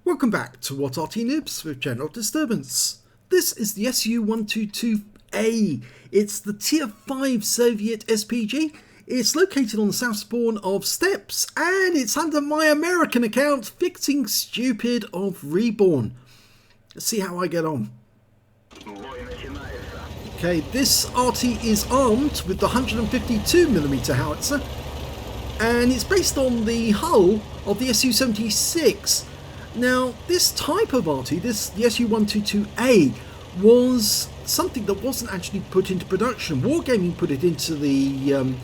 Welcome back to What Arty Noobs with General Disturbance. This is the SU-122A. It's the Tier 5 Soviet SPG. It's located on the south spawn of Steps, and it's under my American account, Fixing Stupid of REBRN. Let's see how I get on. Okay, this Arty is armed with the 152mm howitzer, and it's based on the hull of the SU-76. Now, this type of Arty, the SU-122A, was something that wasn't actually put into production. Wargaming put it into the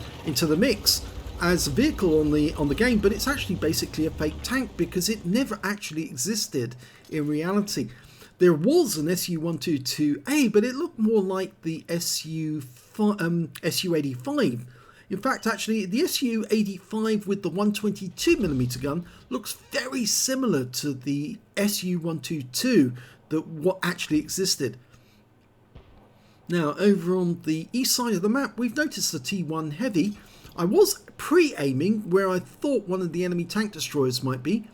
mix as a vehicle on the game, but it's actually basically a fake tank because it never actually existed in reality. There was an SU-122A, but it looked more like the SU-85. In fact, actually, the SU-85 with the 122mm gun looks very similar to the SU-122 that what actually existed. Now, over on the east side of the map, we've noticed the T1 Heavy. I was pre-aiming where I thought one of the enemy tank destroyers might be,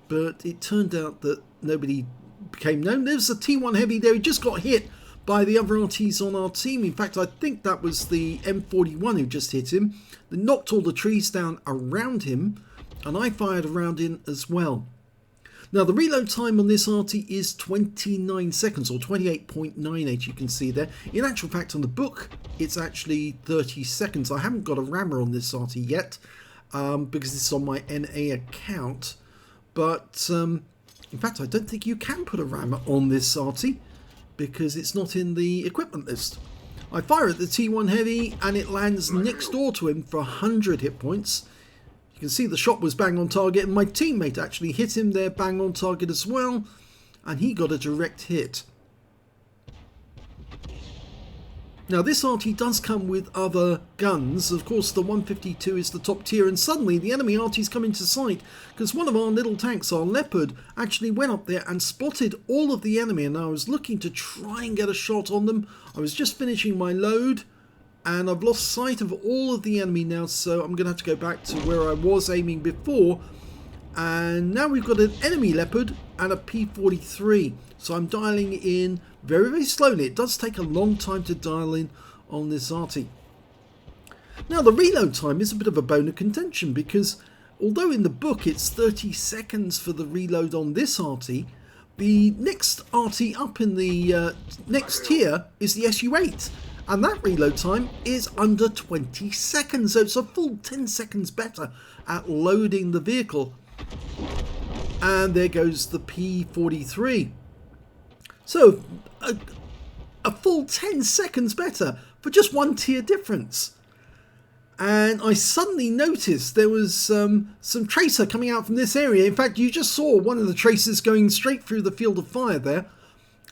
but it turned out that nobody became known. There's a T1 Heavy there. He just got hit by the other Artys on our team. In fact, I think that was the M41 who just hit him. They knocked all the trees down around him, and I fired around him as well. Now, the reload time on this Arty is 29 seconds, or 28.98, you can see there. In actual fact, on the book, it's actually 30 seconds. I haven't got a rammer on this Arty yet, because it's on my NA account. But, in fact, I don't think you can put a rammer on this Arty, because it's not in the equipment list. I fire at the T1 Heavy and it lands next door to him for 100 hit points. You can see the shot was bang on target, and my teammate actually hit him there bang on target as well, and he got a direct hit. Now, this Arty does come with other guns. Of course, the 152 is the top tier, and suddenly the enemy Artys come into sight because one of our little tanks, our Leopard, actually went up there and spotted all of the enemy, and I was looking to try and get a shot on them. I was just finishing my load, and I've lost sight of all of the enemy now, so I'm going to have to go back to where I was aiming before. And now we've got an enemy Leopard and a P43. So I'm dialing in very, very slowly. It does take a long time to dial in on this Arty. Now, the reload time is a bit of a bone of contention because although in the book it's 30 seconds for the reload on this Arty, the next Arty up in the next tier is the SU-8. And that reload time is under 20 seconds. So it's a full 10 seconds better at loading the vehicle. And there goes the P43. So, a full 10 seconds better for just one tier difference. And I suddenly noticed there was some tracer coming out from this area. In fact, you just saw one of the tracers going straight through the field of fire there.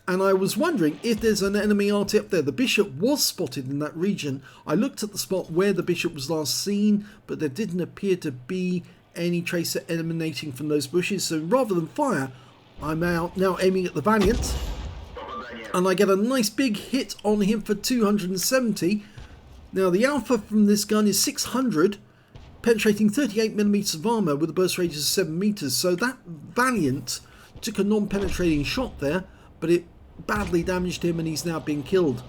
And I was wondering if there's an enemy Arty up there. The Bishop was spotted in that region. I looked at the spot where the Bishop was last seen, but there didn't appear to be any tracer emanating from those bushes. So rather than fire, I'm out now aiming at the Valiant. And I get a nice big hit on him for 270. Now, the alpha from this gun is 600, penetrating 38mm of armor with a burst radius of 7 meters. So that Valiant took a non-penetrating shot there, but it badly damaged him and he's now been killed.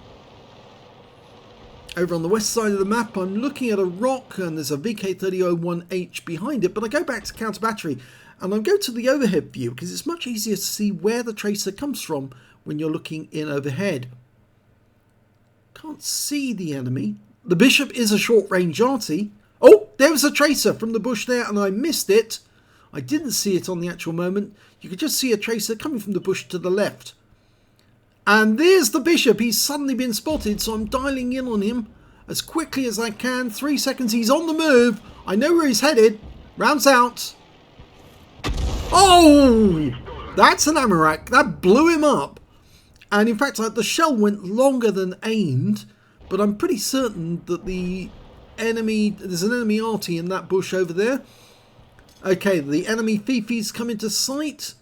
Over on the west side of the map, I'm looking at a rock and there's a VK3001H behind it, but I go back to Counter Battery and I go to the overhead view because it's much easier to see where the tracer comes from when you're looking in overhead. Can't see the enemy. The Bishop is a short-range Arty. Oh, there was a tracer from the bush there and I missed it. I didn't see it on the actual moment. You could just see a tracer coming from the bush to the left. And there's the Bishop. He's suddenly been spotted, so I'm dialing in on him as quickly as I can. 3 seconds. He's on the move. I know where he's headed. Rounds out. Oh! That's an ammo rack. That blew him up. And in fact, the shell went longer than aimed, but I'm pretty certain that there's an enemy Arty in that bush over there. Okay, the enemy Fifi's come into sight.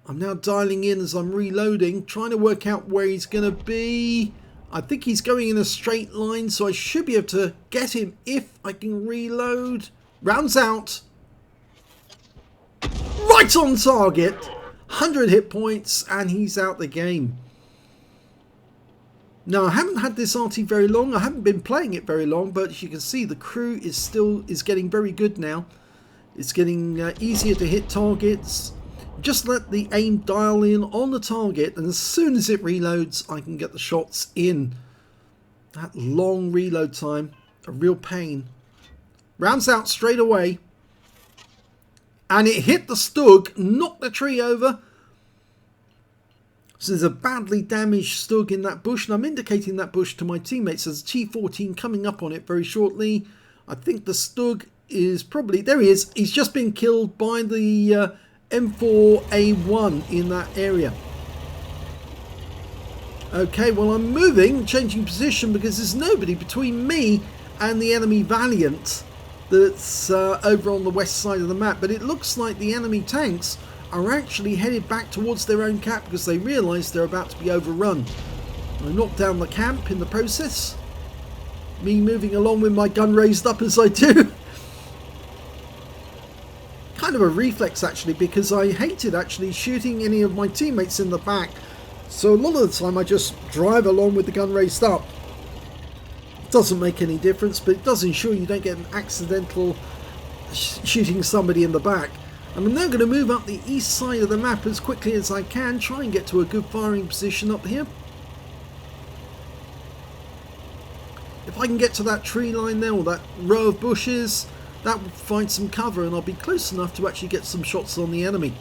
I'm now dialing in as I'm reloading, trying to work out where he's going to be. I think he's going in a straight line, so I should be able to get him if I can reload. Rounds out. Right on target. 100 hit points, and he's out the game. Now, I haven't had this Arty very long. I haven't been playing it very long, but as you can see, the crew is getting very good now. It's getting easier to hit targets. Just let the aim dial in on the target, and as soon as it reloads, I can get the shots in. That long reload time, a real pain. Rounds out straight away. And it hit the Stug, knocked the tree over. So there's a badly damaged Stug in that bush, and I'm indicating that bush to my teammates. There's a T14 coming up on it very shortly. I think the Stug is probably... There he is. He's just been killed by the M4A1 in that area. Okay, well, I'm moving, changing position, because there's nobody between me and the enemy Valiant that's over on the west side of the map. But it looks like the enemy tanks are actually headed back towards their own camp because they realise they're about to be overrun. I knocked down the camp in the process. Me moving along with my gun raised up as I do. Kind of a reflex actually, because I hated actually shooting any of my teammates in the back. So a lot of the time I just drive along with the gun raised up. It doesn't make any difference, but it does ensure you don't get an accidental shooting somebody in the back. And I'm now going to move up the east side of the map as quickly as I can, try and get to a good firing position up here. If I can get to that tree line there, or that row of bushes, that will find some cover and I'll be close enough to actually get some shots on the enemy.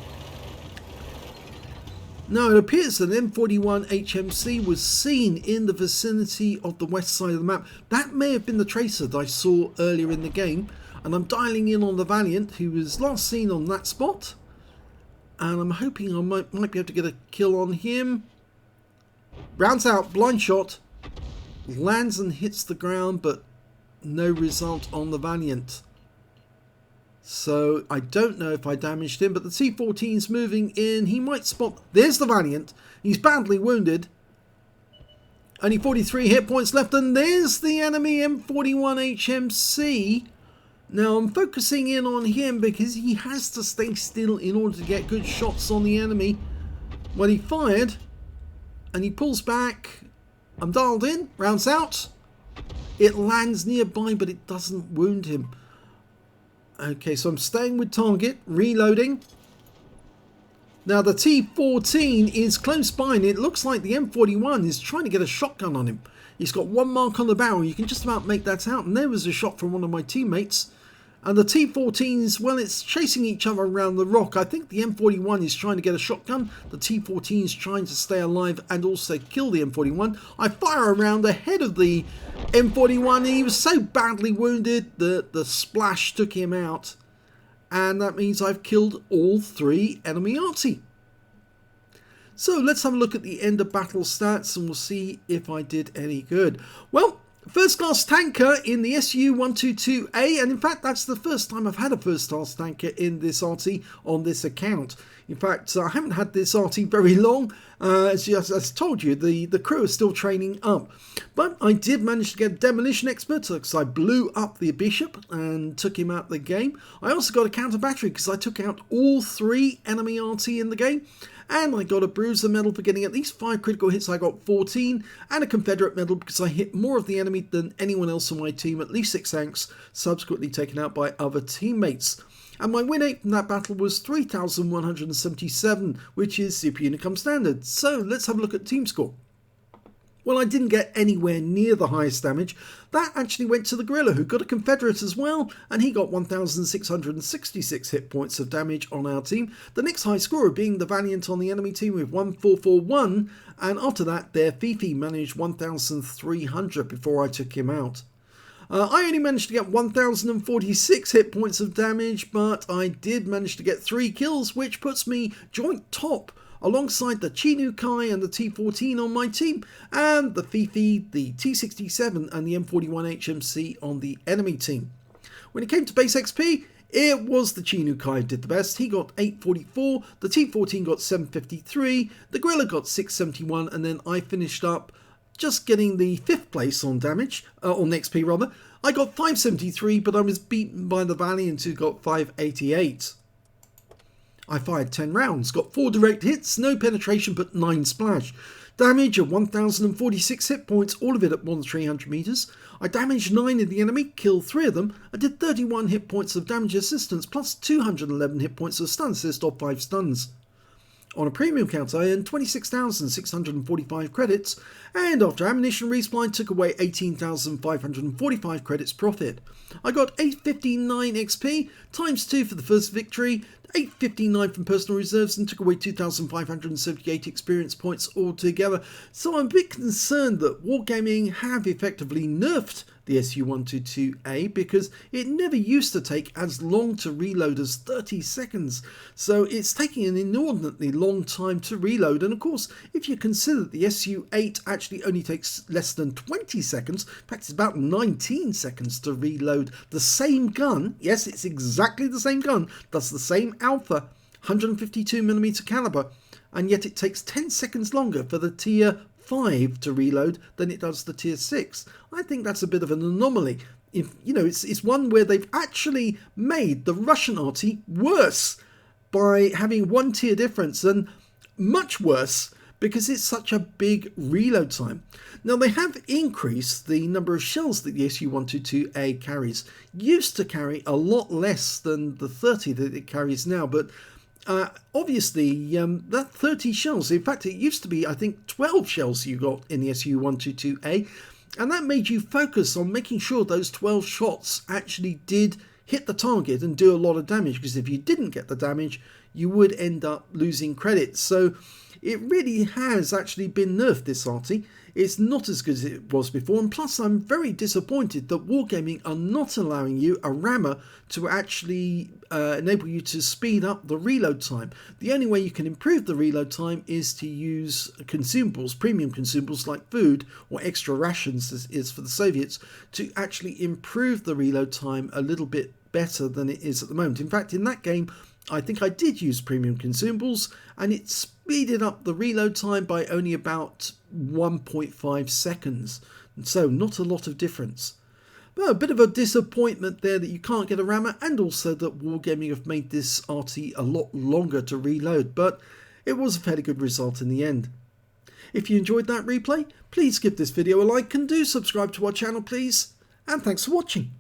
Now it appears that M41 HMC was seen in the vicinity of the west side of the map. That may have been the tracer that I saw earlier in the game. And I'm dialing in on the Valiant, who was last seen on that spot. And I'm hoping I might be able to get a kill on him. Rounds out, blind shot. Lands and hits the ground, but no result on the Valiant. So I don't know if I damaged him, but the T14's moving in. He might spot... There's the Valiant. He's badly wounded. Only 43 hit points left, and there's the enemy M41 HMC. Now I'm focusing in on him because he has to stay still in order to get good shots on the enemy. Well, he fired and he pulls back. I'm dialed in, rounds out. It lands nearby, but it doesn't wound him. Okay, so I'm staying with target, reloading. Now the T14 is close by and it looks like the M41 is trying to get a shotgun on him. He's got one mark on the barrel. You can just about make that out. And there was a shot from one of my teammates. And the T14s, well, it's chasing each other around the rock. I think the M41 is trying to get a shotgun. The T14 is trying to stay alive and also kill the M41. I fire around ahead of the M41. And he was so badly wounded that the splash took him out. And that means I've killed all three enemy Arty. So let's have a look at the end of battle stats and we'll see if I did any good. Well, first class tanker in the SU-122A, and in fact that's the first time I've had a first class tanker in this Arty on this account. In fact, I haven't had this Arty very long. As I told you, the crew is still training up. But I did manage to get a demolition expert because I blew up the bishop and took him out of the game. I also got a counter battery because I took out all three enemy Arty in the game. And I got a bruiser medal for getting at least 5 critical hits. I got 14, and a Confederate medal because I hit more of the enemy than anyone else on my team, at least 6 tanks, subsequently taken out by other teammates. And my win rate from that battle was 3,177, which is Super Unicum standard. So let's have a look at team score. Well, I didn't get anywhere near the highest damage. That actually went to the Gorilla, who got a Confederate as well, and he got 1,666 hit points of damage on our team. The next high scorer being the Valiant on the enemy team with 1,441, and after that, their Fifi managed 1,300 before I took him out. I only managed to get 1,046 hit points of damage, but I did manage to get 3 kills, which puts me joint top alongside the Chinukai and the T14 on my team, and the Fifi, the T67 and the M41 HMC on the enemy team. When it came to base XP, it was the Chinukai who did the best. He got 844, the T14 got 753, the Gorilla got 671, and then I finished up just getting the 5th place on damage, on XP rather. I got 573, but I was beaten by the Valiant who got 588. I fired 10 rounds, got 4 direct hits, no penetration but 9 splash. Damage of 1046 hit points, all of it at more than 300 meters. I damaged 9 of the enemy, killed 3 of them. I did 31 hit points of damage assistance plus 211 hit points of stun assist or 5 stuns. On a premium count, I earned 26,645 credits, and after ammunition resupply, took away 18,545 credits profit. I got 859 XP, times 2 for the first victory, 859 from personal reserves, and took away 2,578 experience points altogether. So I'm a bit concerned that Wargaming have effectively nerfed the SU-122A because it never used to take as long to reload as 30 seconds. So it's taking an inordinately long time to reload. And of course, if you consider that the SU-8 actually only takes less than 20 seconds, in fact it's about 19 seconds to reload the same gun. Yes, it's exactly the same gun, does the same alpha, 152mm caliber, and yet it takes 10 seconds longer for the tier 5 to reload than it does the tier 6. I think that's a bit of an anomaly. If you know, it's one where they've actually made the Russian Arty worse by having 1 tier difference, and much worse because it's such a big reload time. Now they have increased the number of shells that the SU-122A carries. Used to carry a lot less than the 30 that it carries now, but obviously, that 30 shells, in fact, it used to be, I think, 12 shells you got in the SU-122A, and that made you focus on making sure those 12 shots actually did hit the target and do a lot of damage, because if you didn't get the damage, you would end up losing credits. So it really has actually been nerfed, this Arty. It's not as good as it was before, and plus I'm very disappointed that Wargaming are not allowing you, a rammer, to actually enable you to speed up the reload time. The only way you can improve the reload time is to use consumables, premium consumables like food or extra rations as is for the Soviets, to actually improve the reload time a little bit better than it is at the moment. In fact, in that game, I think I did use premium consumables, and it speeded up the reload time by only about 1.5 seconds. And so not a lot of difference. But a bit of a disappointment there that you can't get a rammer, and also that Wargaming have made this Arty a lot longer to reload, but it was a fairly good result in the end. If you enjoyed that replay, please give this video a like and do subscribe to our channel please, and thanks for watching.